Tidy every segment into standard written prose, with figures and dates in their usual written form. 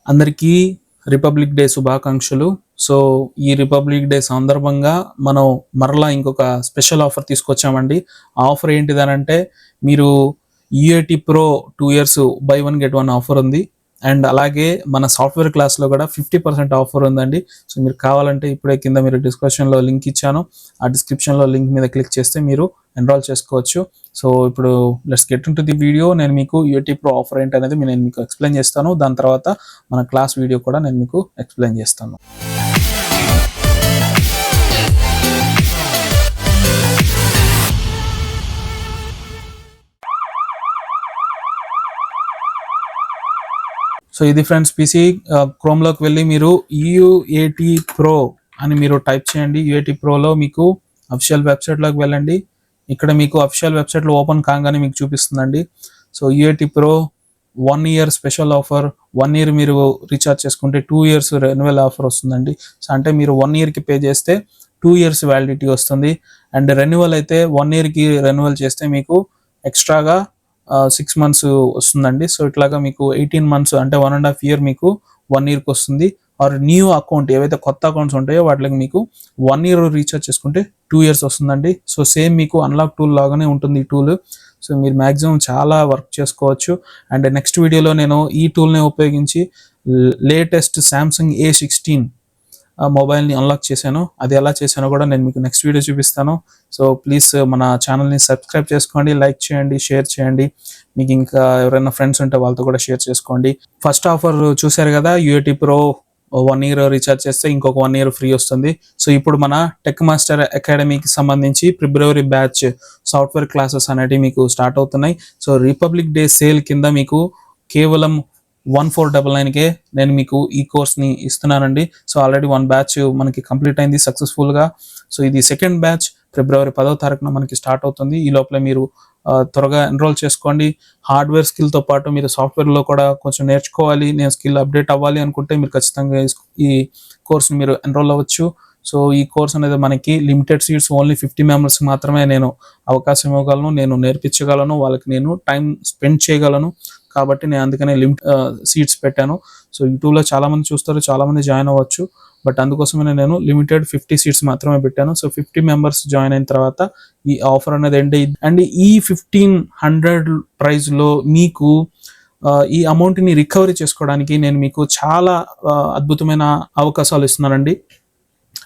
అందరికీ republic day శుభాకాంక్షలు. So, ఈ రిపబ్లిక్ డే సందర్భంగా మనం మరలా ఇంకొక స్పెషల్ ఆఫర్ తీసుకొచ్చామండి. ఆ ఆఫర్ ఏంటిదనంటే మీరు UAT pro 2 years by 1 get 1 offer ఉంది. అండ్ అలాగే మన సాఫ్ట్‌వేర్ క్లాస్‌లో కూడా 50% ఆఫర్ ఉందండి. సో, మీరు కావాలంటే ఇప్పుడే కింద మీరు డిస్క్రిప్షన్‌లో లింక్ ఇచ్చాను. ఆ డిస్క్రిప్షన్‌లో లింక్ మీద క్లిక్ చేస్తే మీరు ఎన్రోల్ చేసుకోవచ్చు. సో, ఇప్పుడు let's get into the video. నేను మీకు యూఏటీ ప్రో ఆఫర్ ఏంటనేది నేను మీకు ఎక్స్‌ప్లెయిన్ చేస్తాను. దాని తర్వాత మన క్లాస్ వీడియో కూడా నేను మీకు ఎక్స్‌ప్లెయిన్ చేస్తాను. సో, ఇది ఫ్రెండ్స్ పీసీ. క్రోమ్‌లోకి వెళ్ళి మీరు యూఏటీ ప్రో అని మీరు టైప్ చేయండి. యూఏటీ ప్రోలో మీకు అఫీషియల్ వెబ్‌సైట్‌లోకి వెళ్ళండి. ఇక్కడ మీకు అఫీషియల్ వెబ్‌సైట్‌లో ఓపెన్ కాగానే మీకు చూపిస్తుందండి. So, UAT pro 1 year special offer. 1 year మీరు రీఛార్జ్ చేసుకుంటే 2 ఇయర్స్ రెన్యువల్ ఆఫర్ వస్తుందండి. సో, అంటే మీరు 1 ఇయర్‌కి పే చేస్తే 2 ఇయర్స్ వ్యాలిడిటీ వస్తుంది. అండ్ రెన్యువల్ అయితే 1 ఇయర్‌కి రెన్యువల్ చేస్తే మీకు ఎక్స్ట్రాగా 6 మంత్స్ వస్తుందండి. సో, ఇట్లాగా మీకు 18 మంత్స్ అంటే 1.5 ఇయర్ మీకు 1 ఇయర్‌కి వస్తుంది. ఆర్ న్యూ అకౌంట్ ఏవైతే కొత్త అకౌంట్స్ ఉంటాయో వాటికి మీకు 1 ఇయర్ రీఛార్జ్ చేసుకుంటే 2 ఇయర్స్ వస్తుందండి. సో, సేమ్ మీకు అన్లాక్ టూల్ లాగానే ఉంటుంది ఈ టూల్. సో, మీరు మ్యాక్సిమం చాలా వర్క్ చేసుకోవచ్చు. అండ్ నెక్స్ట్ వీడియోలో నేను ఈ టూల్‌ని ఉపయోగించి లేటెస్ట్ సామ్సంగ్ A16 మొబైల్‌ని అన్లాక్ చేశాను. అది ఎలా చేశానో కూడా నేను మీకు నెక్స్ట్ వీడియో చూపిస్తాను. సో, ప్లీజ్ మన ఛానల్‌ని సబ్స్క్రైబ్ చేసుకోండి, లైక్ చేయండి, షేర్ చేయండి. మీకు ఇంకా ఎవరైనా ఫ్రెండ్స్ ఉంటే వాళ్ళతో కూడా షేర్ చేసుకోండి. ఫస్ట్ ఆఫర్ చూశారు కదా, యూఏటీ ప్రో 1 ఇయర్ రీఛార్జ్ చేస్తే ఇంకొక 1 ఇయర్ ఫ్రీ వస్తుంది. సో, ఇప్పుడు మన టెక్ మాస్టర్ అకాడమీకి సంబంధించి ఫిబ్రవరి బ్యాచ్ సాఫ్ట్‌వేర్ క్లాసెస్ అనేటివి మీకు స్టార్ట్ అవుతున్నాయి. సో, రిపబ్లిక్ డే సేల్ కింద మీకు కేవలం 1499కే నేను మీకు ఈ కోర్స్‌ని ఇస్తున్నానండి. సో, ఆల్రెడీ 1 బ్యాచ్ మనకి కంప్లీట్ అయింది సక్సెస్‌ఫుల్‌గా. సో, ఇది సెకండ్ బ్యాచ్ ఫిబ్రవరి 10వ తారీఖున మనకి స్టార్ట్ అవుతుంది. ఈ లోపల మీరు త్వరగా ఎన్రోల్ చేసుకోండి. హార్డ్‌వేర్ స్కిల్‌తో పాటు మీరు సాఫ్ట్‌వేర్‌లో కూడా కొంచెం నేర్చుకోవాలి, నేను స్కిల్ అప్డేట్ అవ్వాలి అనుకుంటే మీరు ఖచ్చితంగా ఈ కోర్స్‌ని మీరు ఎన్రోల్ అవ్వచ్చు. సో, ఈ కోర్స్ అనేది మనకి లిమిటెడ్ సీట్స్, ఓన్లీ 50 మెంబర్స్‌కి మాత్రమే నేను అవకాశం ఇవ్వగలను, నేను నేర్పించగలను, వాళ్ళకి నేను టైం స్పెండ్ చేయగలను. కాబట్టి నేను అందుకనే సీట్స్ పెట్టాను. సో, యూట్యూబ్‌లో చాలామంది చూస్తారు, చాలామంది జాయిన్ అవ్వచ్చు. బట్ అందుకోసమే నేను లిమిటెడ్ 50 సీట్స్ మాత్రమే పెట్టాను. సో, 50 మెంబర్స్ జాయిన్ అయిన తర్వాత ఈ ఆఫర్ అనేది ఎండ్ అయ్యిద్ది. అండ్ ఈ 1500 ప్రైస్‌లో మీకు ఈ అమౌంట్‌ని రికవరీ చేసుకోవడానికి నేను మీకు చాలా అద్భుతమైన అవకాశాలు ఇస్తున్నానండి.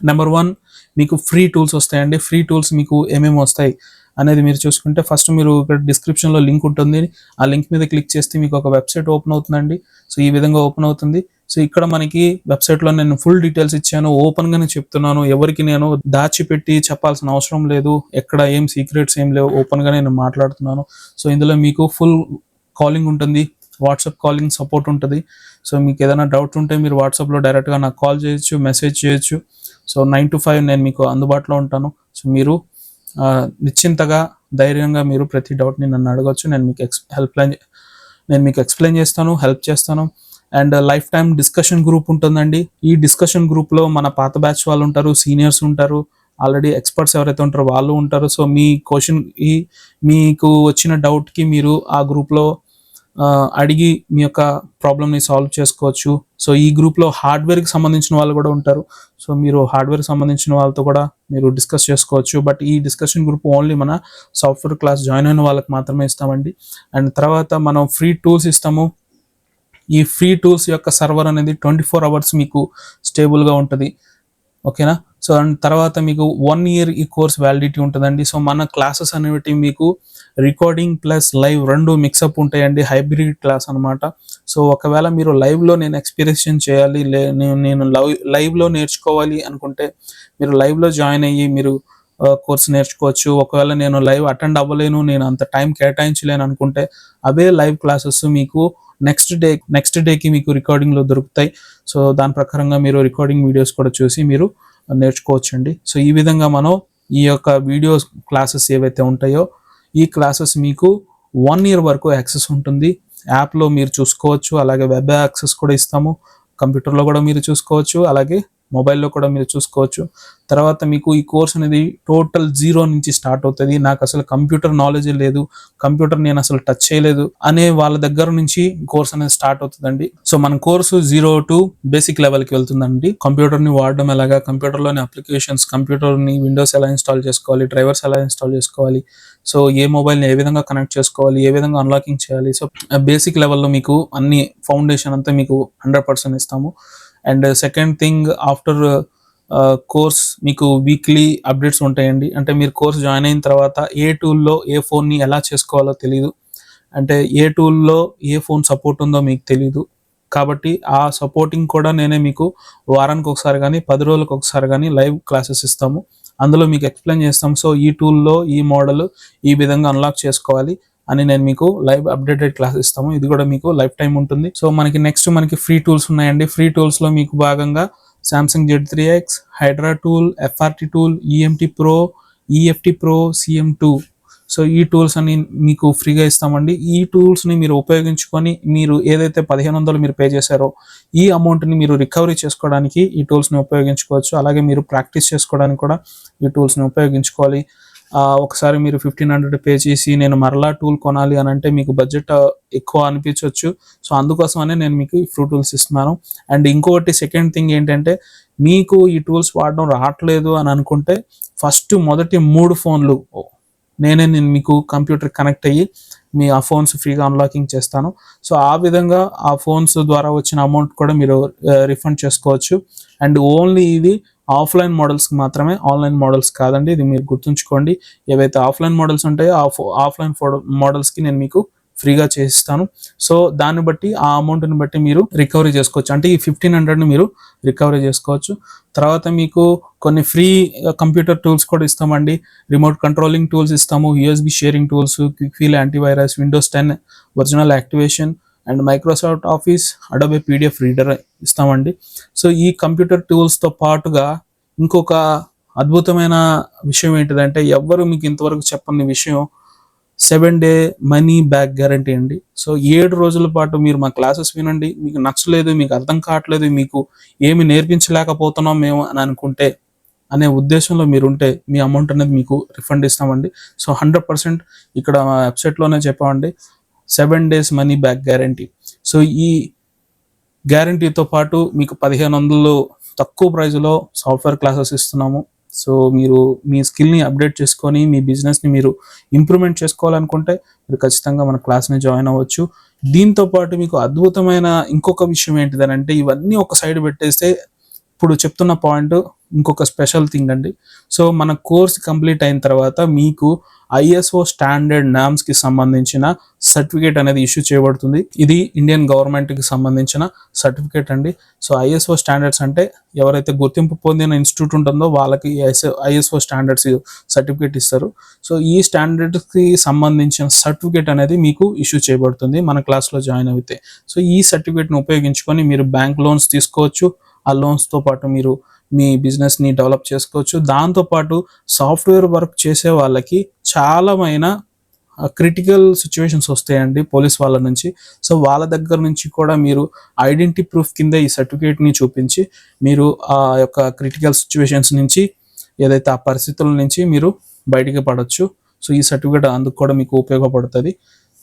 నెంబర్ 1, మీకు ఫ్రీ టూల్స్ వస్తాయండి. ఫ్రీ టూల్స్ మీకు ఏమేమి వస్తాయి అనేది మీరు చూసుకుంటే, ఫస్ట్ మీరు ఇక్కడ డిస్క్రిప్షన్‌లో లింక్ ఉంటుంది. ఆ లింక్ మీద క్లిక్ చేస్తే మీకు ఒక వెబ్‌సైట్ ఓపెన్ అవుతుందండి. సో, ఈ విధంగా ఓపెన్ అవుతుంది. సో, ఇక్కడ మనకి వెబ్‌సైట్‌లో నేను ఫుల్ డీటెయిల్స్ ఇచ్చాను. ఓపెన్‌గానే చెప్తున్నాను. ఎవరికి నేను దాచిపెట్టి చెప్పాల్సిన అవసరం లేదు. ఎక్కడ ఏం సీక్రెట్స్ ఏం లేవు. ఓపెన్‌గానే నేను మాట్లాడుతున్నాను. సో, ఇందులో మీకు ఫుల్ కాలింగ్ ఉంటుంది. వాట్సాప్ కాలింగ్ సపోర్ట్ ఉంటది. సో, మీకు ఏదైనా డౌట్ ఉంటే మీరు వాట్సాప్‌లో డైరెక్ట్‌గా నాకు కాల్ చేయొచ్చు, మెసేజ్ చేయొచ్చు. సో, 9 to 5 నేను మీకు అందుబాటులో ఉంటాను. సో, మీరు నిశ్చింతగా, ధైర్యంగా మీరు ప్రతి డౌట్‌ని నన్ను అడగొచ్చు. నేను మీకు ఎక్స్‌ప్లెయిన్ చేస్తాను, హెల్ప్ చేస్తాను. And life time discussion group ఉంటుందండి. ఈ డిస్కషన్ గ్రూప్‌లో మన పాత బ్యాచ్ వాళ్ళు ఉంటారు, సీనియర్స్ ఉంటారు, ఆల్రెడీ ఎక్స్‌పర్ట్స్ ఎవరైతే ఉంటారో వాళ్ళు ఉంటారు. సో, మీకు వచ్చిన డౌట్‌కి మీరు ఆ గ్రూప్‌లో అడిగి మీ యొక్క ప్రాబ్లమ్‌ని సాల్వ్ చేసుకోవచ్చు. సో, ఈ గ్రూప్‌లో హార్డ్‌వేర్‌కి సంబంధించిన వాళ్ళు కూడా ఉంటారు. సో, మీరు హార్డ్‌వేర్‌కి సంబంధించిన వాళ్ళతో కూడా మీరు డిస్కస్ చేసుకోవచ్చు. బట్ ఈ డిస్కషన్ గ్రూప్ ఓన్లీ మన సాఫ్ట్‌వేర్ క్లాస్ జాయిన్ అయిన వాళ్ళకి మాత్రమే ఇస్తామండి. అండ్ తర్వాత మనం ఫ్రీ టూల్స్ ఇస్తాము. ఈ ఫ్రీ టూల్స్ యొక్క సర్వర్ అనేది 24 అవర్స్ మీకు స్టేబుల్‌గా ఉంటది. ఓకేనా? సో, అండ్ తర్వాత మీకు 1 ఇయర్ ఈ కోర్స్ వ్యాలిడిటీ ఉంటదండి. సో, మన క్లాసెస్ అనేవి మీకు రికార్డింగ్ ప్లస్ లైవ్ 2 మిక్సప్ ఉంటాయండి. హైబ్రిడ్ క్లాస్ అనమాట. సో, ఒకవేళ మీరు లైవ్‌లో నేను ఎక్స్‌పీరియన్స్ చేయాలి, నేను లైవ్‌లో నేర్చుకోవాలి అనుకుంటే మీరు లైవ్‌లో జాయిన్ అయ్యి మీరు కోర్స్ నేర్చుకోవచ్చు. ఒకవేళ నేను లైవ్ అటెండ్ అవ్వలేను, నేను అంత టైం కేటాయించలేను అనుకుంటే అవే లైవ్ క్లాసెస్ మీకు నెక్స్ట్ డేకి మీకు రికార్డింగ్‌లో దొరుకుతాయి. సో, దాని ప్రకారంగా మీరు రికార్డింగ్ వీడియోస్ కూడా చూసి మీరు నేర్చుకోవచ్చండి. సో, ఈ విధంగా మనం ఈ యొక్క వీడియోస్ క్లాసెస్ ఏవైతే ఉంటాయో ఈ క్లాసెస్ మీకు 1 ఇయర్ వరకు యాక్సెస్ ఉంటుంది. యాప్‌లో మీరు చూసుకోవచ్చు. అలాగే వెబ్ యాక్సెస్ కూడా ఇస్తాము. కంప్యూటర్‌లో కూడా మీరు చూసుకోవచ్చు. అలాగే మొబైల్లో కూడా మీరు చూసుకోవచ్చు. తర్వాత మీకు ఈ కోర్స్ అనేది టోటల్ జీరో నుంచి స్టార్ట్ అవుతుంది. నాకు అసలు కంప్యూటర్ నాలెడ్జ్ లేదు, కంప్యూటర్ నేను అసలు టచ్ చేయలేదు అనే వాళ్ళ దగ్గర నుంచి కోర్స్ అనేది స్టార్ట్ అవుతుందండి. సో మన కోర్సు 0 to బేసిక్ లెవెల్కి వెళ్తుందండి. కంప్యూటర్ని వాడడం ఎలాగా, కంప్యూటర్లోని అప్లికేషన్స్, కంప్యూటర్ని విండోస్ ఎలా ఇన్స్టాల్ చేసుకోవాలి, డ్రైవర్స్ ఎలా ఇన్స్టాల్ చేసుకోవాలి, సో ఏ మొబైల్ని ఏ విధంగా కనెక్ట్ చేసుకోవాలి, ఏ విధంగా అన్లాకింగ్ చేయాలి, సో బేసిక్ లెవెల్లో మీకు అన్ని ఫౌండేషన్ అంతా మీకు 100% ఇస్తాము. And second thing, after course మీకు వీక్లీ అప్డేట్స్ ఉంటాయండి. అంటే మీరు కోర్స్ జాయిన్ అయిన తర్వాత ఏ టూల్లో ఏ ఫోన్ని ఎలా చేసుకోవాలో తెలియదు, అంటే ఏ టూల్లో ఏ ఫోన్ సపోర్ట్ ఉందో మీకు తెలియదు. కాబట్టి ఆ సపోర్టింగ్ కూడా నేనే మీకు వారానికి ఒకసారి కానీ 10 రోజులకు ఒకసారి కానీ లైవ్ క్లాసెస్ ఇస్తాము. అందులో మీకు ఎక్స్ప్లెయిన్ చేస్తాం. సో ఈ టూల్లో ఈ మోడల్ ఈ విధంగా అన్లాక్ చేసుకోవాలి అని నేను మీకు లైవ్ అప్డేటెడ్ క్లాస్ ఇస్తాము. ఇది కూడా మీకు లైఫ్ టైం ఉంటుంది. సో మనకి నెక్స్ట్ మనకి ఫ్రీ టూల్స్ ఉన్నాయండి. ఫ్రీ టూల్స్లో మీకు భాగంగా Samsung Z3X, Hydra tool, FRT tool, EMT Pro, EFT Pro, CM2, so ఈ టూల్స్ అన్ని మీకు ఫ్రీగా ఇస్తామండి. ఈ టూల్స్ని మీరు ఉపయోగించుకొని మీరు ఏదైతే 1500 మీరు పే చేశారో ఈ అమౌంట్ని మీరు రికవరీ చేసుకోవడానికి ఈ టూల్స్ని ఉపయోగించుకోవచ్చు. అలాగే మీరు ప్రాక్టీస్ చేసుకోవడానికి కూడా ఈ టూల్స్ని ఉపయోగించుకోవాలి. ఒకసారి మీరు 1500 పే చేసి నేను మరలా టూల్ కొనాలి అని అంటే మీకు బడ్జెట్ ఎక్కువ అనిపించవచ్చు. సో అందుకోసమనే నేను మీకు ఈ ఫ్రీ టూల్స్ ఇస్తున్నాను. అండ్ ఇంకొకటి సెకండ్ థింగ్ ఏంటంటే, మీకు ఈ టూల్స్ వాడడం రావట్లేదు అని అనుకుంటే మొదటి 3 ఫోన్లు నేను మీకు కంప్యూటర్ కనెక్ట్ అయ్యి మీ ఆ ఫోన్స్ ఫ్రీగా అన్లాకింగ్ చేస్తాను. సో ఆ విధంగా ఆ ఫోన్స్ ద్వారా వచ్చిన అమౌంట్ కూడా మీరు రిఫండ్ చేసుకోవచ్చు. అండ్ ఓన్లీ ఇది ఆఫ్లైన్ మోడల్స్కి మాత్రమే, ఆన్లైన్ మోడల్స్ కాదండి. ఇది మీరు గుర్తుంచుకోండి. ఏవైతే ఆఫ్లైన్ మోడల్స్ ఉంటాయో ఆఫ్లైన్ మోడల్స్కి నేను మీకు ఫ్రీగా చేసిస్తాను. సో దాన్ని బట్టి ఆ అమౌంట్ని బట్టి మీరు రికవరీ చేసుకోవచ్చు. అంటే ఈ 1500ని మీరు రికవరీ చేసుకోవచ్చు. తర్వాత మీకు కొన్ని ఫ్రీ కంప్యూటర్ టూల్స్ కూడా ఇస్తామండి. రిమోట్ కంట్రోలింగ్ టూల్స్ ఇస్తాము, USB sharing tools, Quick Heal antivirus, Windows 10 original activation and Microsoft Office, Adobe PDF reader ఇస్తామండి. సో ఈ కంప్యూటర్ టూల్స్తో పాటుగా ఇంకొక అద్భుతమైన విషయం ఏంటిదంటే, ఎవ్వరు మీకు ఇంతవరకు చెప్పని విషయం, 7-day మనీ బ్యాక్ గ్యారంటీ అండి. సో 7 రోజుల పాటు మీరు మా క్లాసెస్ వినండి, మీకు నచ్చలేదు, మీకు అర్థం కావట్లేదు, మీకు ఏమి నేర్పించలేకపోతున్నాం మేము అని అనుకుంటే, అనే ఉద్దేశంలో మీరుంటే మీ అమౌంట్ అనేది మీకు రిఫండ్ ఇస్తామండి. సో 100% ఇక్కడ మా వెబ్సైట్లోనే చెప్పామండి, 7 days money back guarantee. So ఈ గ్యారంటీతో పాటు మీకు 1500 తక్కువ ప్రైజ్లో సాఫ్ట్వేర్ క్లాసెస్ ఇస్తున్నాము. సో మీరు మీ స్కిల్ని అప్డేట్ చేసుకొని మీ బిజినెస్ని మీరు ఇంప్రూవ్మెంట్ చేసుకోవాలనుకుంటే మీరు ఖచ్చితంగా మన క్లాస్ని జాయిన్ అవ్వచ్చు. దీంతో పాటు మీకు అద్భుతమైన ఇంకొక విషయం ఏంటిదనంటే, ఇవన్నీ ఒక సైడ్ పెట్టేస్తే ఇప్పుడు చెప్తున్న పాయింట్ ఇంకొక స్పెషల్ థింగ్ అండి. సో మన కోర్స్ కంప్లీట్ అయిన తర్వాత మీకు ISO స్టాండర్డ్ నామ్స్కి సంబంధించిన సర్టిఫికేట్ అనేది ఇష్యూ చేయబడుతుంది. ఇది ఇండియన్ గవర్నమెంట్కి సంబంధించిన సర్టిఫికేట్ అండి. సో ISO స్టాండర్డ్స్ అంటే ఎవరైతే గుర్తింపు పొందిన ఇన్స్టిట్యూట్ ఉంటుందో వాళ్ళకి ISO స్టాండర్డ్స్ సర్టిఫికేట్ ఇస్తారు. సో ఈ స్టాండర్డ్స్కి సంబంధించిన సర్టిఫికేట్ అనేది మీకు ఇష్యూ చేయబడుతుంది మన క్లాస్లో జాయిన్ అయితే. సో ఈ సర్టిఫికేట్ని ఉపయోగించుకొని మీరు బ్యాంక్ లోన్స్ తీసుకోవచ్చు. ఆ లోన్స్తో పాటు మీరు మీ బిజినెస్ని డెవలప్ చేసుకోవచ్చు. దాంతోపాటు సాఫ్ట్వేర్ వర్క్ చేసే వాళ్ళకి చాలామైన క్రిటికల్ సిచ్యువేషన్స్ వస్తాయండి పోలీస్ వాళ్ళ నుంచి. సో వాళ్ళ దగ్గర నుంచి కూడా మీరు ఐడెంటిటీ ప్రూఫ్ కింద ఈ సర్టిఫికేట్ని చూపించి మీరు ఆ యొక్క క్రిటికల్ సిచ్యువేషన్స్ నుంచి, ఏదైతే ఆ పరిస్థితుల నుంచి మీరు బయటికి పడవచ్చు. సో ఈ సర్టిఫికేట్ అందుకు కూడా మీకు ఉపయోగపడుతుంది.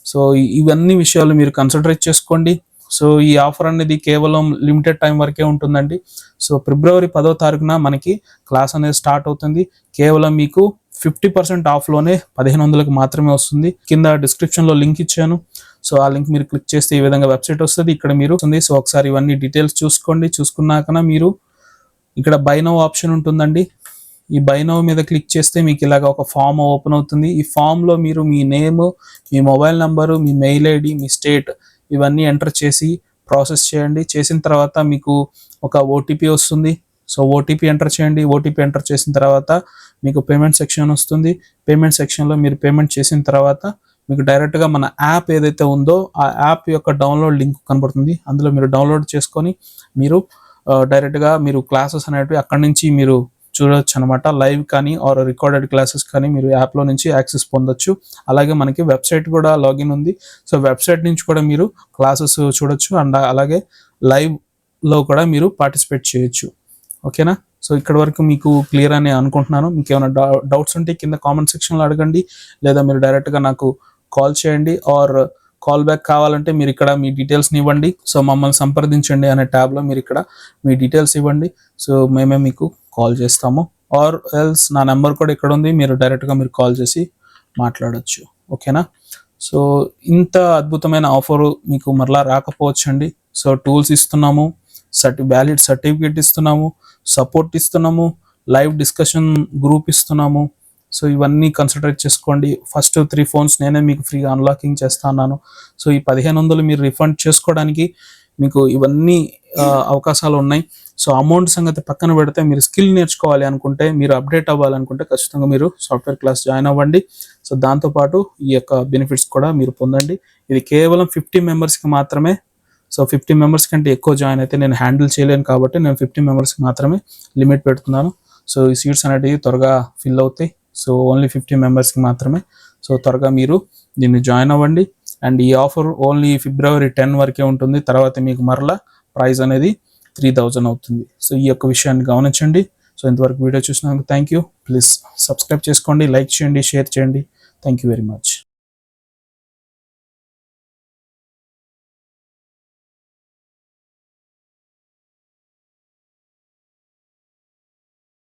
సో ఇవన్నీ విషయాలు మీరు కన్సిడరేట్ చేసుకోండి. సో ఈ ఆఫర్ అనేది కేవలం లిమిటెడ్ టైం వరకే ఉంటుందండి. సో February 10వ తారీఖున మనకి క్లాస్ అనేది స్టార్ట్ అవుతుంది. కేవలం మీకు 50% ఆఫ్లోనే 1500కి మాత్రమే వస్తుంది. కింద డిస్క్రిప్షన్లో లింక్ ఇచ్చాను. సో ఆ లింక్ మీరు క్లిక్ చేస్తే ఈ విధంగా వెబ్సైట్ వస్తుంది. ఇక్కడ మీరు సో ఒకసారి ఇవన్నీ డీటెయిల్స్ చూసుకోండి. చూసుకున్నాక మీరు ఇక్కడ బై నౌ ఆప్షన్ ఉంటుందండి. ఈ బై నౌ మీద క్లిక్ చేస్తే మీకు ఇలాగ ఒక ఫామ్ ఓపెన్ అవుతుంది. ఈ ఫామ్లో మీరు మీ నేమ్, మీ మొబైల్ నంబరు, మీ మెయిల్ ID, మీ స్టేట్ ఇవన్నీ ఎంటర్ చేసి ప్రాసెస్ చేయండి. చేసిన తర్వాత మీకు ఒక OTP వస్తుంది. సో OTP ఎంటర్ చేయండి. OTP ఎంటర్ చేసిన తర్వాత మీకు పేమెంట్ సెక్షన్ వస్తుంది. పేమెంట్ సెక్షన్లో మీరు పేమెంట్ చేసిన తర్వాత మీకు డైరెక్ట్గా మన యాప్ ఏదైతే ఉందో ఆ యాప్ యొక్క డౌన్లోడ్ లింక్ కనబడుతుంది. అందులో మీరు డౌన్లోడ్ చేసుకొని మీరు డైరెక్ట్గా మీరు క్లాసెస్ అనేటివి అక్కడి నుంచి మీరు చూడవచ్చు అనమాట. లైవ్ కానీ ఆర్ రికార్డెడ్ క్లాసెస్ కానీ మీరు యాప్లో నుంచి యాక్సెస్ పొందొచ్చు. అలాగే మనకి వెబ్సైట్ కూడా లాగిన్ ఉంది. సో వెబ్సైట్ నుంచి కూడా మీరు క్లాసెస్ చూడొచ్చు. అండ్ అలాగే లైవ్లో కూడా మీరు పార్టిసిపేట్ చేయొచ్చు. ఓకేనా? సో ఇక్కడ వరకు మీకు క్లియర్ అని అనుకుంటున్నాను. మీకు ఏమైనా డౌట్స్ ఉంటే కింద కామెంట్ సెక్షన్లో అడగండి, లేదా మీరు డైరెక్ట్గా నాకు కాల్ చేయండి. ఆర్ కాల్ బ్యాక్ కావాలంటే మీరు ఇక్కడ మీ డీటెయిల్స్ని ఇవ్వండి. సో మమ్మల్ని సంప్రదించండి అనే ట్యాబ్లో మీరు ఇక్కడ మీ డీటెయిల్స్ ఇవ్వండి. సో మేమే మీకు కాల్ చేస్తాము. ఆర్ ఎల్స్ నా నెంబర్ కూడా ఇక్కడ ఉంది, మీరు డైరెక్ట్గా మీరు కాల్ చేసి మాట్లాడొచ్చు. ఓకేనా? సో ఇంత అద్భుతమైన ఆఫర్ మీకు మరలా రాకపోవచ్చండి. సో టూల్స్ ఇస్తున్నాము, వ్యాలిడ్ సర్టిఫికేట్ ఇస్తున్నాము, సపోర్ట్ ఇస్తున్నాము, లైవ్ డిస్కషన్ గ్రూప్ ఇస్తున్నాము. సో ఇవన్నీ కన్సిడర్ చేసుకోండి. ఫస్ట్ 3 ఫోన్స్ నేనే మీకు ఫ్రీగా అన్లాకింగ్ చేస్తున్నాను. సో ఈ 1500 మీరు రిఫండ్ చేసుకోవడానికి మీకు ఇవన్నీ అవకాశాలు ఉన్నాయి. సో అమౌంట్ సంగతి పక్కన పెడితే మీరు స్కిల్ నేర్చుకోవాలి అనుకుంటే, మీరు అప్డేట్ అవ్వాలనుకుంటే ఖచ్చితంగా మీరు సాఫ్ట్వేర్ క్లాస్ జాయిన్ అవ్వండి. సో దాంతోపాటు ఈ యొక్క బెనిఫిట్స్ కూడా మీరు పొందండి. ఇది కేవలం 50 మెంబర్స్కి మాత్రమే. సో 50 మెంబర్స్ కంటే ఎక్కువ జాయిన్ అయితే నేను హ్యాండిల్ చేయలేను కాబట్టి నేను 50 మెంబర్స్కి మాత్రమే లిమిట్ పెడుతున్నాను. సో ఈ సీట్స్ అనేటివి త్వరగా ఫిల్ అవుతాయి. సో ఓన్లీ 50 మెంబర్స్కి మాత్రమే. సో త్వరగా మీరు దీన్ని జాయిన్ అవ్వండి. అండ్ ఈ ఆఫర్ ఓన్లీ ఫిబ్రవరి 10 వరకే ఉంటుంది. తర్వాత మీకు మరలా ప్రైస్ అనేది 3000 అవుతుంది. సో ఈ యొక్క విషయాన్ని గమనించండి. సో ఇంతవరకు వీడియో చూసినందుకు థ్యాంక్ యూ. ప్లీజ్ సబ్స్క్రైబ్ చేసుకోండి, లైక్ చేయండి, షేర్ చేయండి. Thank you very much.